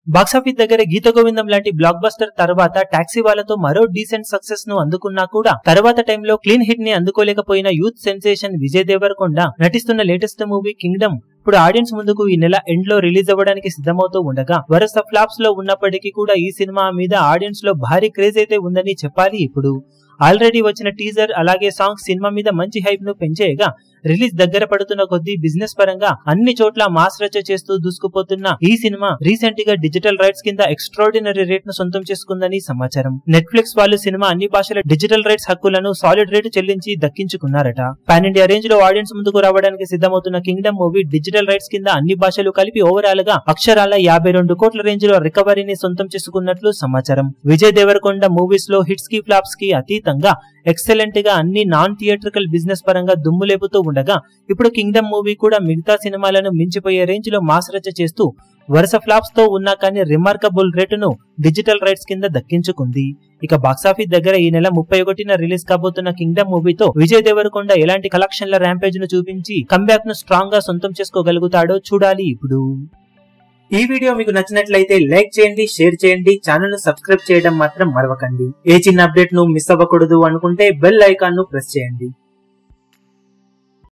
Box office దగ్గర గీత గోవిందం లాంటి block buster తర్వాత టాక్సీ వాళ్ళతో మరో డీసెంట్ సక్సెస్ ను అందుకున్నా కూడా తర్వాత టైంలో క్లీన్ హిట్ ని అందుకోలేకపోయిన యూత్ సెన్సేషన్ విజయ్ దేవరకొండ నటిస్తున్న లేటెస్ట్ మూవీ కింగ్డమ్ ఇప్పుడు ఆడియన్స్ ముందుకు ఈ నెల ఎండ్ లో రిలీజ్ అవ్వడానికి సిద్ధమవుతూ ఉండగా వరుస ఫ్లాప్స్ లో ఉన్నప్పటికీ కూడా ఈ సినిమా మీద ఆడియన్స్ లో భారీ క్రేజ్ అయితే ఉందని చెప్పాలి. ఇప్పుడు ఆల్రెడీ వచ్చిన టీజర్ అలాగే సాంగ్స్ సినిమా మీద మంచి హైప్ ను పెంచేయగా రిలీజ్ దగ్గర పడుతున్న కొద్దీ బిజినెస్ పరంగా అన్ని చోట్ల మాస్ రచ్చ చేస్తూ దూసుకుపోతున్న ఈ సినిమా రీసెంట్ గా డిజిటల్ రైట్స్ కింద ఎక్స్ట్రాడినరీ రేట్ ను సొంతం చేసుకుందని సమాచారం. నెట్ఫ్లిక్స్ వాళ్ళు సినిమా అన్ని భాషల డిజిటల్ రైట్స్ హక్కులను సాలిడ్ రేటు చెల్లించి దక్కించుకున్నారట. పాన్ ఇండియా రేంజ్ లో ఆడియన్స్ ముందుకు రావడానికి సిద్ధమవుతున్న కింగ్డమ్ మూవీ డిజిటల్ రైట్స్ కింద అన్ని భాషలు కలిపి ఓవరాల్ గా అక్షరాల 52 కోట్ల రేంజ్ లో రికవరీని సొంతం చేసుకున్నట్లు సమాచారం. విజయ్ దేవరకొండ మూవీస్ లో హిట్స్ కి ఫ్లాప్స్ కి అతీతంగా ఎక్సలెంట్ గా అన్ని నాన్ థియేట్రికల్ బిజినెస్ పరంగా దుమ్ము లేపుతూ ఉండగా ఇప్పుడు కింగ్డమ్ మూవీ కూడా మిగతా సినిమాలను మించిపోయే రేంజ్ లో మాస్ రచ్చ చేస్తూ వరుస ఫ్లాప్స్ తో ఉన్నా కానీ రిమార్కబుల్ రేటును డిజిటల్ రైట్స్ కింద దక్కించుకుంది. ఇక బాక్సాఫీస్ దగ్గర ఈ నెల 31న రిలీజ్ కాబోతున్న కింగ్డమ్ మూవీతో విజయ్ దేవరకొండ ఎలాంటి కలెక్షన్ల ర్యాంపేజ్ ను చూపించి కంబ్యాక్ ను స్ట్రాంగ్ గా సొంతం చేసుకోగలుగుతాడో చూడాలి. ఇప్పుడు ఈ వీడియో మీకు నచ్చినట్లయితే లైక్ చేయండి, షేర్ చేయండి, ఛానల్ ను సబ్స్క్రైబ్ చేయడం మాత్రం మరవకండి. ఏ చిన్న అప్డేట్ ను మిస్ అవ్వకూడదు అనుకుంటే బెల్ ఐకాన్ ను ప్రెస్ చేయండి.